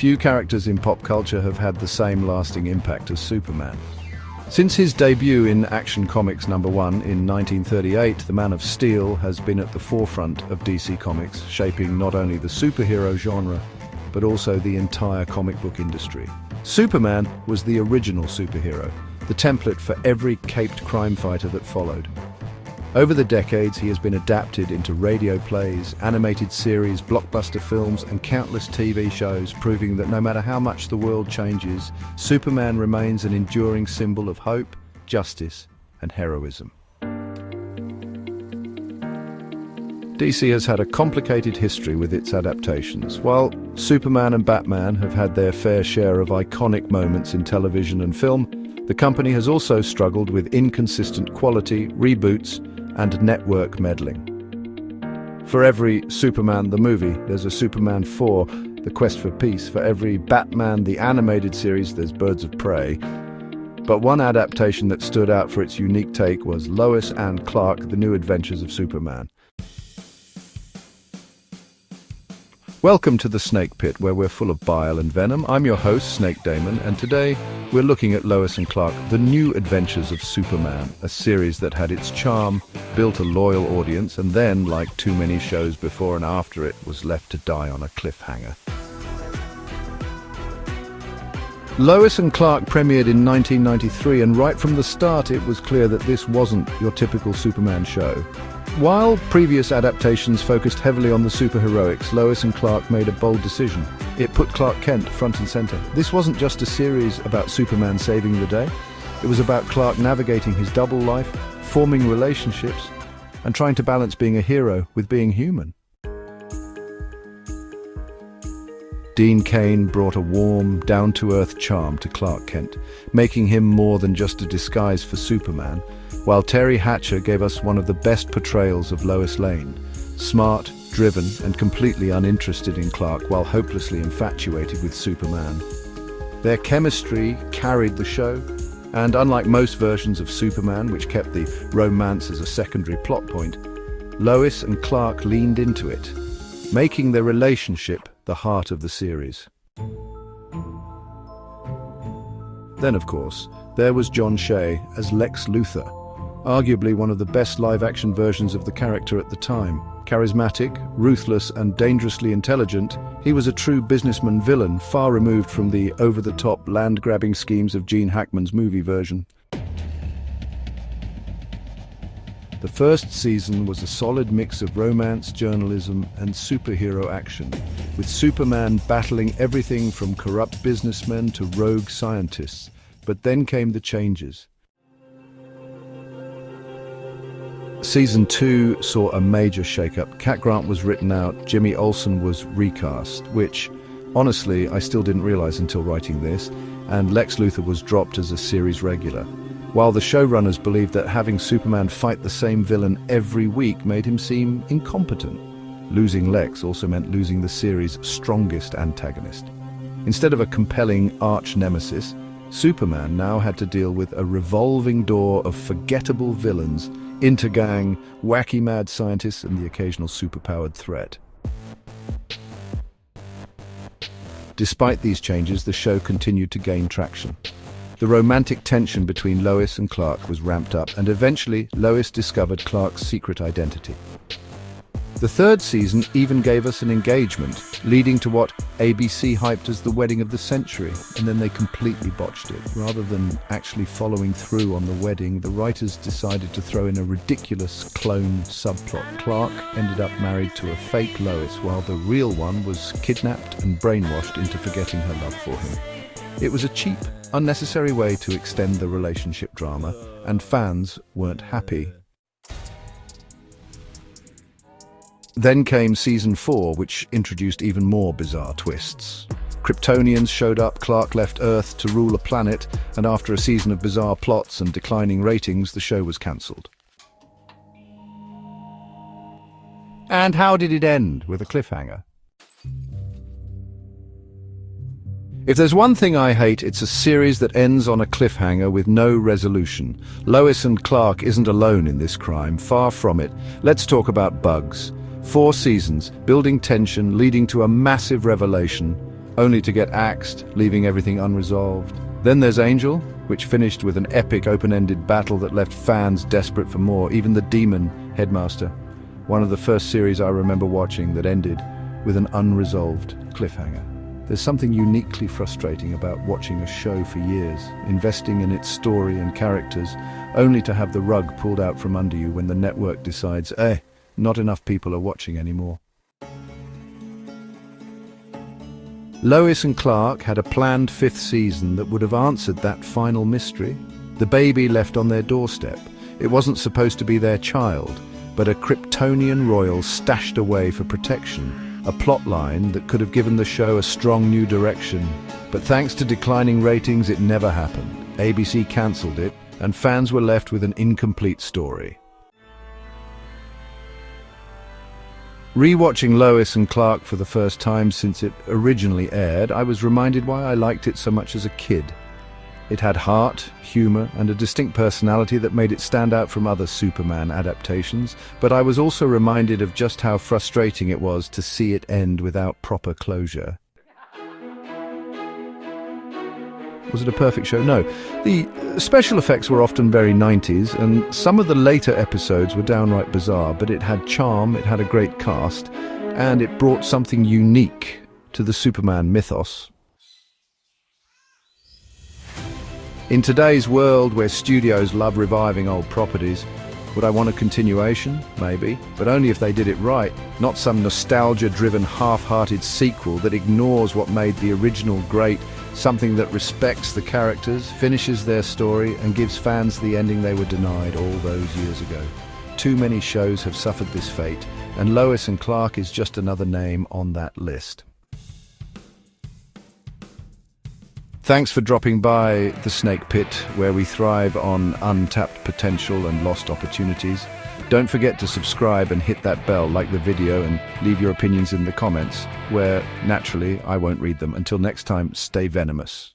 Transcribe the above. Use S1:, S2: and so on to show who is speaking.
S1: few characters in pop culture have had the same lasting impact as Superman. Since his debut in Action Comics #1 in 1938, the Man of Steel has been at the forefront of DC Comics, shaping not only the superhero genre, but also the entire comic book industry. Superman was the original superhero, the template for every caped crime fighter that followed. Over the decades, he has been adapted into radio plays, animated series, blockbuster films, and countless TV shows, proving that no matter how much the world changes, Superman remains an enduring symbol of hope, justice, and heroism. DC has had a complicated history with its adaptations. While Superman and Batman have had their fair share of iconic moments in television and film, the company has also struggled with inconsistent quality, reboots, and network meddling. For every Superman the movie, there's a Superman 4, The Quest for Peace. For every Batman the animated series, there's Birds of Prey. But one adaptation that stood out for its unique take was Lois and Clark, The New Adventures of Superman. Welcome to the Snake Pit, where we're full of bile and venom. I'm your host, Snake Daemon, and today we're looking at Lois and Clark, The New Adventures of Superman, a series that had its charm, built a loyal audience, and then, like too many shows before and after it, was left to die on a cliffhanger. Lois and Clark premiered in 1993, and right from the start it was clear that this wasn't your typical Superman show. While previous adaptations focused heavily on the superheroics, Lois and Clark made a bold decision. It put Clark Kent front and center. This wasn't just a series about Superman saving the day. It was about Clark navigating his double life, forming relationships, and trying to balance being a hero with being human. Dean Cain brought a warm, down-to-earth charm to Clark Kent, making him more than just a disguise for Superman, while Teri Hatcher gave us one of the best portrayals of Lois Lane, smart, driven, and completely uninterested in Clark while hopelessly infatuated with Superman. Their chemistry carried the show, and unlike most versions of Superman, which kept the romance as a secondary plot point, Lois and Clark leaned into it, making their relationship the heart of the series. Then, of course, there was John Shea as Lex Luthor, arguably one of the best live-action versions of the character at the time. Charismatic, ruthless, and dangerously intelligent, he was a true businessman villain, far removed from the over-the-top land-grabbing schemes of Gene Hackman's movie version. The first season was a solid mix of romance, journalism, and superhero action, with Superman battling everything from corrupt businessmen to rogue scientists. But then came the changes. Season 2 saw a major shakeup. Cat Grant was written out, Jimmy Olsen was recast, which, honestly, I still didn't realize until writing this, and Lex Luthor was dropped as a series regular. While the showrunners believed that having Superman fight the same villain every week made him seem incompetent. Losing Lex also meant losing the series' strongest antagonist. Instead of a compelling arch-nemesis, Superman now had to deal with a revolving door of forgettable villains, intergang, wacky mad scientists, and the occasional superpowered threat. Despite these changes, the show continued to gain traction. The romantic tension between Lois and Clark was ramped up, and eventually Lois discovered Clark's secret identity. The third season even gave us an engagement, leading to what ABC hyped as the wedding of the century, and then they completely botched it. Rather than actually following through on the wedding, the writers decided to throw in a ridiculous clone subplot. Clark ended up married to a fake Lois, while the real one was kidnapped and brainwashed into forgetting her love for him. It was a cheap, unnecessary way to extend the relationship drama, and fans weren't happy. Then came Season 4, which introduced even more bizarre twists. Kryptonians showed up, Clark left Earth to rule a planet, and after a season of bizarre plots and declining ratings, the show was cancelled. And how did it end? With a cliffhanger. If there's one thing I hate, it's a series that ends on a cliffhanger with no resolution. Lois and Clark isn't alone in this crime, far from it. Let's talk about Bugs. 4 seasons, building tension, leading to a massive revelation, only to get axed, leaving everything unresolved. Then there's Angel, which finished with an epic open-ended battle that left fans desperate for more, even the Demon Headmaster. One of the first series I remember watching that ended with an unresolved cliffhanger. There's something uniquely frustrating about watching a show for years, investing in its story and characters, only to have the rug pulled out from under you when the network decides, not enough people are watching anymore. Lois and Clark had a planned 5th season that would have answered that final mystery. The baby left on their doorstep. It wasn't supposed to be their child, but a Kryptonian royal stashed away for protection. A plotline that could have given the show a strong new direction. But thanks to declining ratings, it never happened. ABC cancelled it, and fans were left with an incomplete story. Rewatching Lois and Clark for the first time since it originally aired, I was reminded why I liked it so much as a kid. It had heart, humor, and a distinct personality that made it stand out from other Superman adaptations, but I was also reminded of just how frustrating it was to see it end without proper closure. Was it a perfect show? No. The special effects were often very 90s, and some of the later episodes were downright bizarre, but it had charm, it had a great cast, and it brought something unique to the Superman mythos. In today's world where studios love reviving old properties, would I want a continuation? Maybe, but only if they did it right, not some nostalgia-driven, half-hearted sequel that ignores what made the original great, something that respects the characters, finishes their story, and gives fans the ending they were denied all those years ago. Too many shows have suffered this fate, and Lois and Clark is just another name on that list. Thanks for dropping by the Snake Pit, where we thrive on untapped potential and lost opportunities. Don't forget to subscribe and hit that bell, like the video, and leave your opinions in the comments, where, naturally, I won't read them. Until next time, stay venomous.